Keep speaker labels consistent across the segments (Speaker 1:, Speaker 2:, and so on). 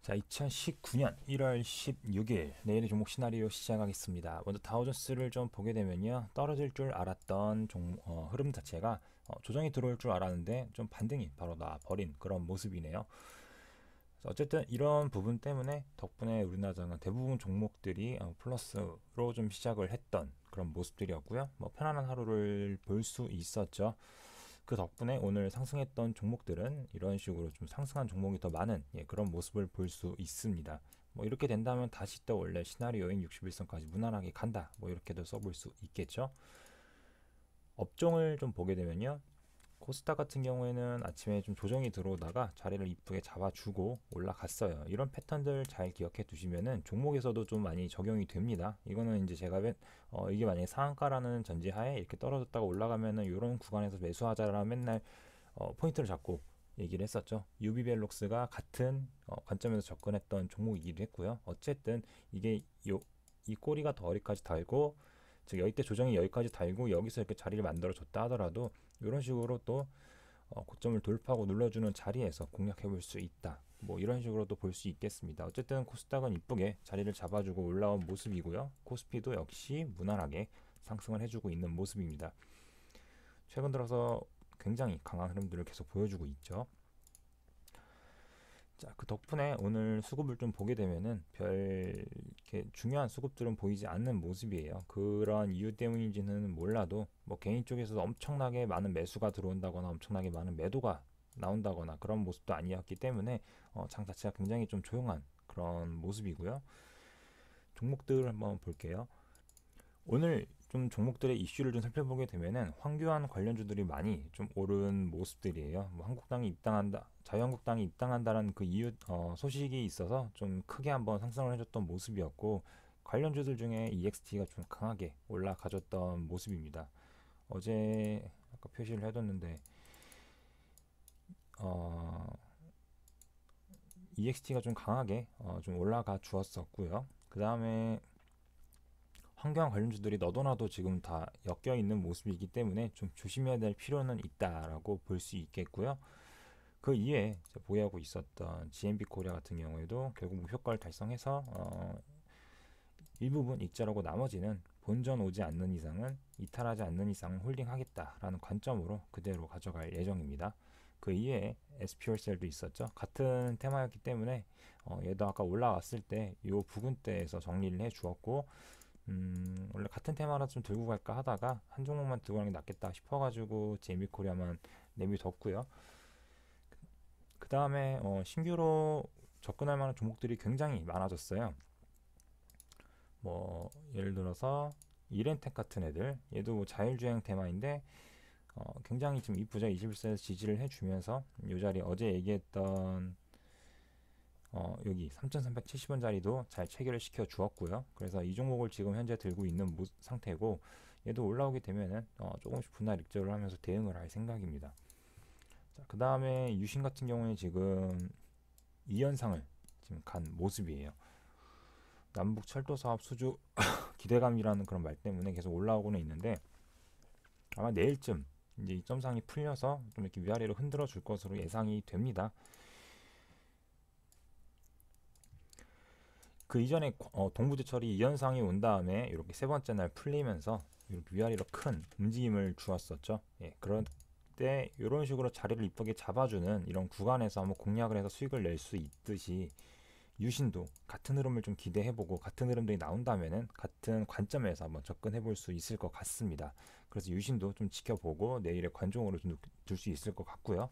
Speaker 1: 자, 2019년 1월 16일 내일의 종목 시나리오 시작하겠습니다. 먼저 다우존스를 좀 보게 되면요, 떨어질 줄 알았던 흐름 자체가 조정이 들어올 줄 알았는데 좀 반등이 바로 나버린 그런 모습이네요. 어쨌든 이런 부분 때문에 덕분에 우리나라 대부분 종목들이 플러스로 좀 시작을 했던 그런 모습들이었고요. 뭐 편안한 하루를 볼 수 있었죠. 그 덕분에 오늘 상승했던 종목들은 이런 식으로 좀 상승한 종목이 더 많은 그런 모습을 볼 수 있습니다. 뭐 이렇게 된다면 다시 또 원래 시나리오인 61선까지 무난하게 간다, 뭐 이렇게도 써볼 수 있겠죠. 업종을 좀 보게 되면요, 코스닥 같은 경우에는 아침에 좀 조정이 들어오다가 자리를 이쁘게 잡아주고 올라갔어요. 이런 패턴들 잘 기억해 두시면은 종목에서도 좀 많이 적용이 됩니다. 이거는 이제 제가 이게 만약에 상한가라는 전제하에 이렇게 떨어졌다가 올라가면은 이런 구간에서 매수하자라는 맨날 포인트를 잡고 얘기를 했었죠. 유비벨록스가 같은 관점에서 접근했던 종목이기도 했고요. 어쨌든 이게 이 꼬리가 더 어디까지 달고, 즉 여기때 조정이 여기까지 달고 여기서 이렇게 자리를 만들어 줬다 하더라도 이런 식으로 또 고점을 돌파하고 눌러주는 자리에서 공략해 볼 수 있다, 뭐 이런 식으로도 볼 수 있겠습니다. 어쨌든 코스닥은 이쁘게 자리를 잡아주고 올라온 모습이고요. 코스피도 역시 무난하게 상승을 해주고 있는 모습입니다. 최근 들어서 굉장히 강한 흐름들을 계속 보여주고 있죠. 자, 그 덕분에 오늘 수급을 좀 보게 되면은 별 이렇게 중요한 수급들은 보이지 않는 모습이에요. 그런 이유 때문인지는 몰라도 뭐 개인 쪽에서도 엄청나게 많은 매수가 들어온다거나 엄청나게 많은 매도가 나온다거나 그런 모습도 아니었기 때문에 장 자체가 굉장히 좀 조용한 그런 모습이고요. 종목들 한번 볼게요. 오늘 좀 종목들의 이슈를 좀 살펴보게 되면은 황교안 관련주들이 많이 좀 오른 모습들이에요. 뭐 한국당이 입당한다, 자유한국당이 입당한다라는 그 이유 소식이 있어서 좀 크게 한번 상승을 해줬던 모습이었고, 관련주들 중에 EXT가 좀 강하게 올라가줬던 모습입니다. 어제 아까 표시를 해뒀는데 어, EXT가 좀 강하게 좀 올라가 주었었고요. 그 다음에 환경 관련주들이 너도나도 지금 다 엮여 있는 모습이기 때문에 좀 조심해야 될 필요는 있다라고 볼 수 있겠고요. 그 이외에 보유하고 있었던 GMB 코리아 같은 경우에도 결국 목표가를 달성해서 일부분 익절하고 나머지는 본전 오지 않는 이상은, 이탈하지 않는 이상은 홀딩하겠다라는 관점으로 그대로 가져갈 예정입니다. 그 이외에 SPR셀도 있었죠. 같은 테마였기 때문에 얘도 아까 올라왔을 때 이 부근대에서 정리를 해 주었고, 원래 같은 테마라 좀 들고 갈까 하다가 한 종목만 들고 가는 게 낫겠다 싶어가지고 JB 코리아만 내비뒀고요. 그 다음에 신규로 접근할 만한 종목들이 굉장히 많아졌어요. 뭐 예를 들어서 이렌텍 같은 애들, 얘도 뭐 자율주행 테마인데 굉장히 좀 이쁘죠. 21세에서 지지를 해주면서 이 자리 어제 얘기했던 여기 3,370원짜리도 잘 체결을 시켜 주었고요. 그래서 이 종목을 지금 현재 들고 있는 상태고, 얘도 올라오게 되면은 조금씩 분할 익절을 하면서 대응을 할 생각입니다. 그 다음에 유신 같은 경우에 지금 2연상을 지금 간 모습이에요. 남북 철도 사업 수주 기대감이라는 그런 말 때문에 계속 올라오고는 있는데, 아마 내일쯤 이제 이 점상이 풀려서 좀 이렇게 위아래로 흔들어 줄 것으로 예상이 됩니다. 그 이전에 동부제철이 2연상이 온 다음에 이렇게 세 번째 날 풀리면서 이렇게 위아래로 큰 움직임을 주었었죠. 예, 그럴 때 이런 식으로 자리를 이쁘게 잡아주는 이런 구간에서 한번 공략을 해서 수익을 낼 수 있듯이, 유신도 같은 흐름을 좀 기대해보고 같은 흐름들이 나온다면은 같은 관점에서 한번 접근해볼 수 있을 것 같습니다. 그래서 유신도 좀 지켜보고 내일의 관종으로 좀 둘 수 있을 것 같고요.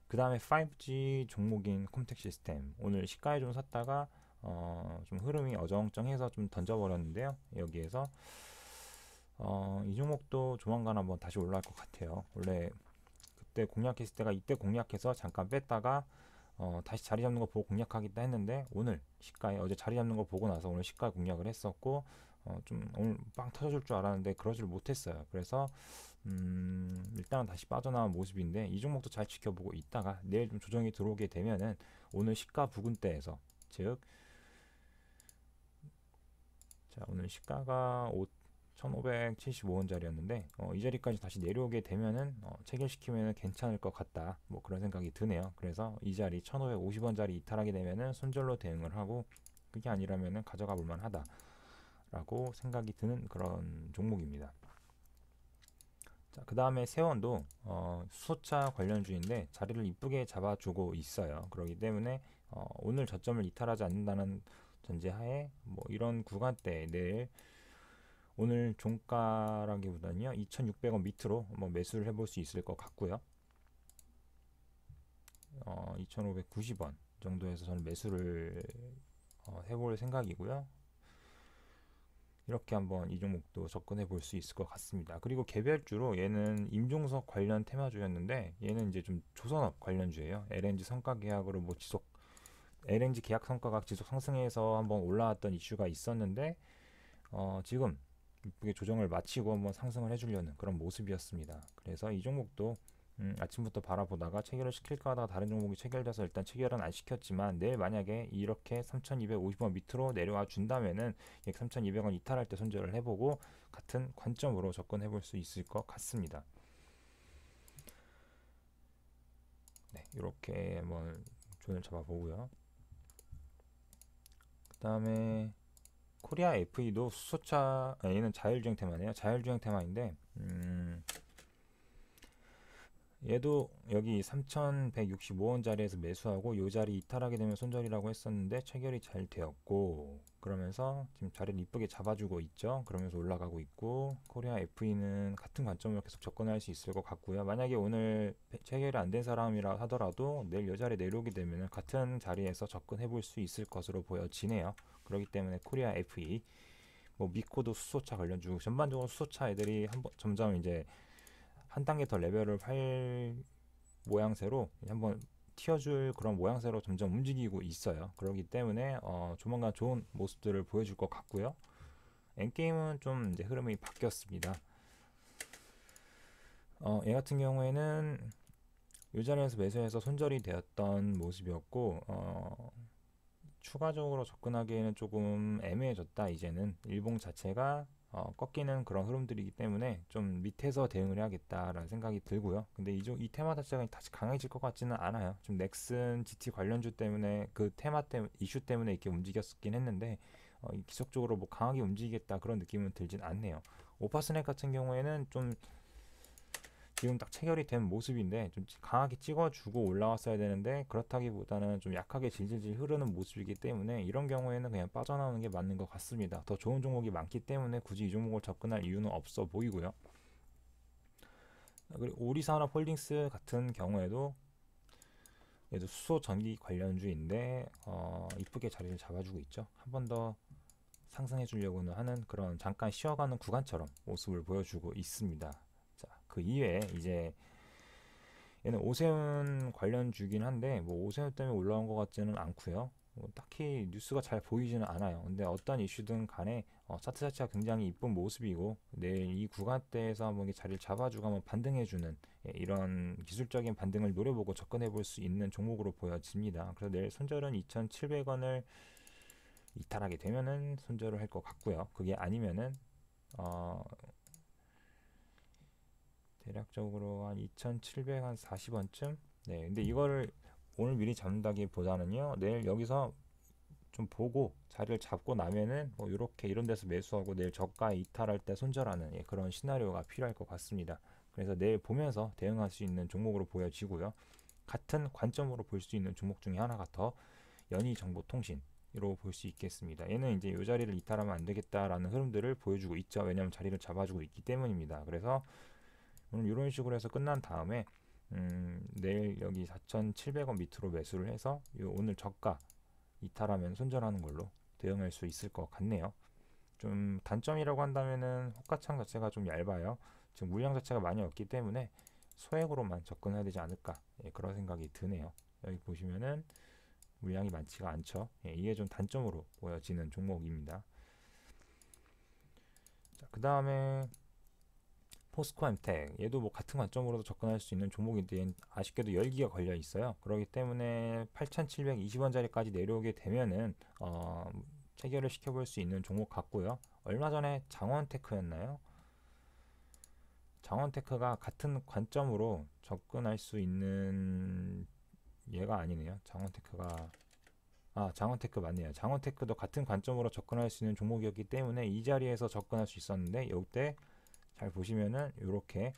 Speaker 1: 그 다음에 5G 종목인 콤텍 시스템, 오늘 시가에 좀 샀다가 좀 흐름이 어정쩡해서 좀 던져버렸는데요. 여기에서 이 종목도 조만간 한번 다시 올라갈 것 같아요. 원래 그때 공략했을 때가 이때 공략해서 잠깐 뺐다가 다시 자리 잡는 거 보고 공략하겠다 했는데, 오늘 시가에 어제 자리 잡는 거 보고 나서 오늘 시가 공략을 했었고, 좀 오늘 빵 터져줄 줄 알았는데 그러질 못했어요. 그래서 일단은 다시 빠져나온 모습인데, 이 종목도 잘 지켜보고 있다가 내일 좀 조정이 들어오게 되면은 오늘 시가 부근대에서, 즉 자 오늘 시가가 1575원짜리였는데 이 자리까지 다시 내려오게 되면은 체결시키면 괜찮을 것 같다, 뭐 그런 생각이 드네요. 그래서 이 자리 1550원짜리 이탈하게 되면은 손절로 대응을 하고, 그게 아니라면은 가져가 볼 만하다 라고 생각이 드는 그런 종목입니다. 자, 그 다음에 세원도 수소차 관련주인데 자리를 이쁘게 잡아주고 있어요. 그렇기 때문에 오늘 저점을 이탈하지 않는다는 전제하에 뭐 이런 구간대 내일 오늘 종가라기보다는요 2,600원 밑으로 뭐 매수를 해볼 수 있을 것 같고요. 2,590원 정도에서 저는 매수를 해볼 생각이고요. 이렇게 한번 이 종목도 접근해 볼 수 있을 것 같습니다. 그리고 개별주로 얘는 임종석 관련 테마주였는데, 얘는 이제 좀 조선업 관련주예요. LNG 성과 계약으로 뭐 지속 LNG 계약 성과가 지속 상승해서 한번 올라왔던 이슈가 있었는데 지금 이쁘게 조정을 마치고 한번 상승을 해주려는 그런 모습이었습니다. 그래서 이 종목도 아침부터 바라보다가 체결을 시킬까 하다가 다른 종목이 체결돼서 일단 체결은 안 시켰지만, 내일 만약에 이렇게 3,250원 밑으로 내려와 준다면은 3,200원 이탈할 때 손절을 해보고 같은 관점으로 접근해 볼 수 있을 것 같습니다. 네, 이렇게 한번 존을 잡아보고요. 그 다음에 코리아 FE도 수소차, 얘는 자율주행 테마네요. 자율주행 테마인데 얘도 여기 3,165원짜리에서 매수하고 요 자리 이탈하게 되면 손절이라고 했었는데 체결이 잘 되었고, 그러면서 지금 자리를 이쁘게 잡아주고 있죠. 그러면서 올라가고 있고, 코리아 FE는 같은 관점으로 계속 접근할 수 있을 것 같고요. 만약에 오늘 체결이 안 된 사람이라 하더라도 내일 요 자리 내려오게 되면 같은 자리에서 접근해 볼 수 있을 것으로 보여지네요. 그렇기 때문에 코리아 FE, 뭐 미코도 수소차 관련주, 전반적으로 수소차 애들이 점점 이제 한 단계 더 레벨을 할 모양새로 한번 튀어줄 그런 모양새로 점점 움직이고 있어요. 그렇기 때문에 조만간 좋은 모습들을 보여줄 것 같고요. 엔게임은 좀 이제 흐름이 바뀌었습니다. 얘 같은 경우에는 이 자리에서 매수해서 손절이 되었던 모습이었고, 추가적으로 접근하기에는 조금 애매해졌다. 이제는 일봉 자체가 꺾이는 그런 흐름들이기 때문에 좀 밑에서 대응을 해야겠다라는 생각이 들고요. 근데 이 테마 자체가 다시 강해질 것 같지는 않아요. 좀 넥슨 GT 관련주 때문에 그 테마 때문에, 이슈 때문에 이렇게 움직였긴 했는데 기속적으로 뭐 강하게 움직이겠다 그런 느낌은 들진 않네요. 오파스넥 같은 경우에는 좀 지금 딱 체결이 된 모습인데 좀 강하게 찍어주고 올라왔어야 되는데, 그렇다기보다는 좀 약하게 질질질 흐르는 모습이기 때문에 이런 경우에는 그냥 빠져나오는 게 맞는 것 같습니다. 더 좋은 종목이 많기 때문에 굳이 이 종목을 접근할 이유는 없어 보이고요. 그리고 오리산업홀딩스 같은 경우에도 얘도 수소 전기 관련주인데 이쁘게 자리를 잡아주고 있죠. 한 번 더 상승해 주려고는 하는 그런 잠깐 쉬어가는 구간처럼 모습을 보여주고 있습니다. 자, 그 이외에 이제 얘는 오세훈 관련주긴 한데 뭐 오세훈 때문에 올라온 것 같지는 않고요. 뭐 딱히 뉴스가 잘 보이지는 않아요. 근데 어떤 이슈든 간에 차트 자체가 굉장히 이쁜 모습이고, 내일 이 구간대에서 한번 자리를 잡아주고 한번 반등해주는 이런 기술적인 반등을 노려보고 접근해 볼 수 있는 종목으로 보여집니다. 그래서 내일 손절은 2,700원을 이탈하게 되면은 손절을 할 것 같고요. 그게 아니면은 대략적으로 한 2,740원쯤. 네, 근데 이거를 오늘 미리 잡는다기보다는요, 내일 여기서 좀 보고 자리를 잡고 나면은 뭐 이렇게 이런 데서 매수하고 내일 저가 이탈할 때 손절하는 그런 시나리오가 필요할 것 같습니다. 그래서 내일 보면서 대응할 수 있는 종목으로 보여지고요. 같은 관점으로 볼 수 있는 종목 중에 하나가 더 연희정보통신으로 볼 수 있겠습니다. 얘는 이제 이 자리를 이탈하면 안 되겠다라는 흐름들을 보여주고 있죠. 왜냐하면 자리를 잡아주고 있기 때문입니다. 그래서 오늘 이런 식으로 해서 끝난 다음에 내일 여기 4,700원 밑으로 매수를 해서 오늘 저가 이탈하면 손절하는 걸로 대응할 수 있을 것 같네요. 좀 단점이라고 한다면은 호가창 자체가 좀 얇아요. 지금 물량 자체가 많이 없기 때문에 소액으로만 접근해야 되지 않을까, 그런 생각이 드네요. 여기 보시면은 물량이 많지가 않죠. 이게 좀 단점으로 보여지는 종목입니다. 그 다음에 포스코엠텍, 얘도 뭐 같은 관점으로도 접근할 수 있는 종목인데 아쉽게도 열기가 걸려 있어요. 그렇기 때문에 8,720원짜리까지 내려오게 되면은 체결을 시켜볼 수 있는 종목 같고요. 얼마 전에 장원테크였나요? 장원테크가 같은 관점으로 접근할 수 있는 얘가 아니네요. 장원테크 맞네요. 장원테크도 같은 관점으로 접근할 수 있는 종목이었기 때문에 이 자리에서 접근할 수 있었는데 이때 잘 보시면은 이렇게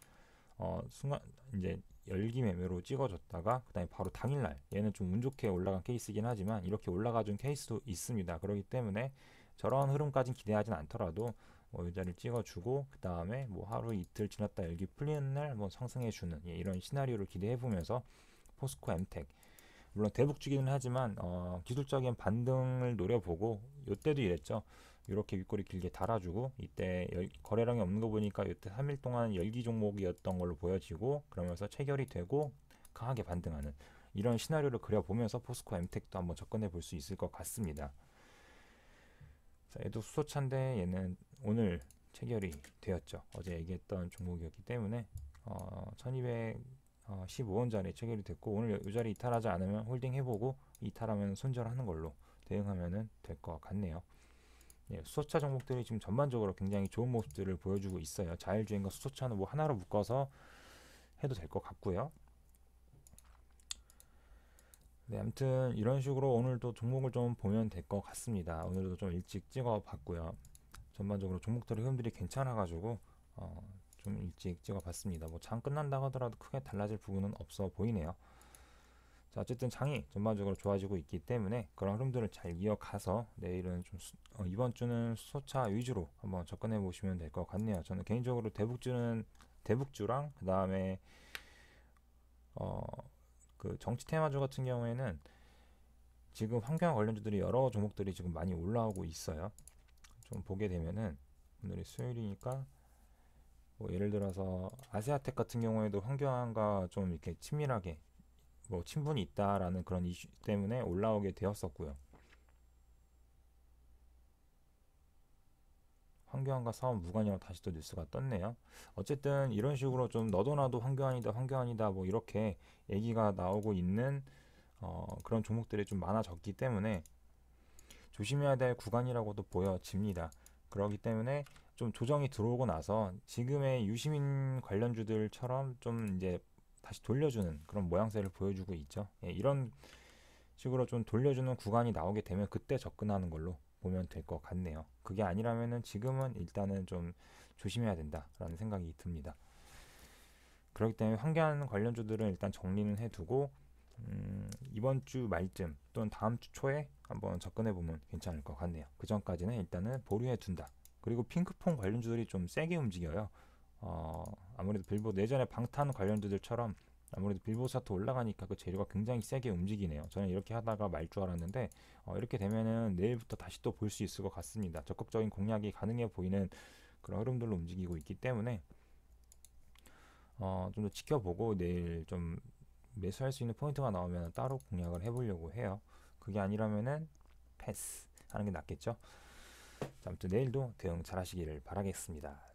Speaker 1: 순간 이제 열기 매매로 찍어줬다가 그다음에 바로 당일날 얘는 좀 운 좋게 올라간 케이스긴 하지만 이렇게 올라가준 케이스도 있습니다. 그렇기 때문에 저런 흐름까지는 기대하진 않더라도 이 자리를 찍어주고 그 다음에 뭐 하루 이틀 지났다 열기 풀리는 날 뭐 상승해주는 이런 시나리오를 기대해보면서 포스코 엠텍 물론 대북주기는 하지만 기술적인 반등을 노려보고 이때도 이랬죠. 이렇게 윗꼬리 길게 달아주고 이때 거래량이 없는 거 보니까 이때 3일 동안 열기 종목이었던 걸로 보여지고 그러면서 체결이 되고 강하게 반등하는 이런 시나리오를 그려보면서 포스코 엠텍도 한번 접근해 볼 수 있을 것 같습니다. 자, 얘도 수소차인데 얘는 오늘 체결이 되었죠. 어제 얘기했던 종목이었기 때문에 1215원짜리 체결이 됐고 오늘 이 자리 이탈하지 않으면 홀딩 해보고 이탈하면 손절하는 걸로 대응하면 될 것 같네요. 수소차 종목들이 지금 전반적으로 굉장히 좋은 모습들을 보여주고 있어요. 자율주행과 수소차는 뭐 하나로 묶어서 해도 될 것 같고요. 네, 아무튼 이런 식으로 오늘도 종목을 좀 보면 될 것 같습니다. 오늘도 좀 일찍 찍어봤고요. 전반적으로 종목들의 흐름들이 괜찮아가지고 좀 일찍 찍어봤습니다. 뭐 장 끝난다고 하더라도 크게 달라질 부분은 없어 보이네요. 자, 어쨌든 장이 전반적으로 좋아지고 있기 때문에 그런 흐름들을 잘 이어가서 내일은 좀 이번 주는 수소차 위주로 한번 접근해 보시면 될 것 같네요. 저는 개인적으로 대북주랑 그 다음에 그 정치 테마주 같은 경우에는 지금 환경 관련주들이 여러 종목들이 지금 많이 올라오고 있어요. 좀 보게 되면은 오늘이 수요일이니까 뭐 예를 들어서 아세아텍 같은 경우에도 환경과 좀 이렇게 친밀하게 뭐 친분이 있다라는 그런 이슈 때문에 올라오게 되었었고요. 환경과 사업 무관이라고 다시 또 뉴스가 떴네요. 어쨌든 이런 식으로 좀 너도 나도 환경아니다 뭐 이렇게 얘기가 나오고 있는 그런 종목들이 좀 많아졌기 때문에 조심해야 될 구간이라고도 보여집니다. 그렇기 때문에 좀 조정이 들어오고 나서 지금의 유시민 관련주들처럼 좀 이제 다시 돌려주는 그런 모양새를 보여주고 있죠. 이런 식으로 좀 돌려주는 구간이 나오게 되면 그때 접근하는 걸로 보면 될 것 같네요. 그게 아니라면은 지금은 일단은 좀 조심해야 된다라는 생각이 듭니다. 그렇기 때문에 환경 관련주들은 일단 정리는 해두고 이번 주 말쯤 또는 다음 주 초에 한번 접근해 보면 괜찮을 것 같네요. 그 전까지는 일단은 보류해 둔다. 그리고 핑크퐁 관련주들이 좀 세게 움직여요. 아무래도 빌보드 예전에 방탄 관련주들처럼 아무래도 빌보드 차트 올라가니까 그 재료가 굉장히 세게 움직이네요. 저는 이렇게 하다가 말 줄 알았는데 이렇게 되면은 내일부터 다시 또 볼 수 있을 것 같습니다. 적극적인 공략이 가능해 보이는 그런 흐름들로 움직이고 있기 때문에 좀 더 지켜보고 내일 좀 매수할 수 있는 포인트가 나오면 따로 공략을 해보려고 해요. 그게 아니라면은 패스 하는 게 낫겠죠. 자, 아무튼 내일도 대응 잘 하시기를 바라겠습니다.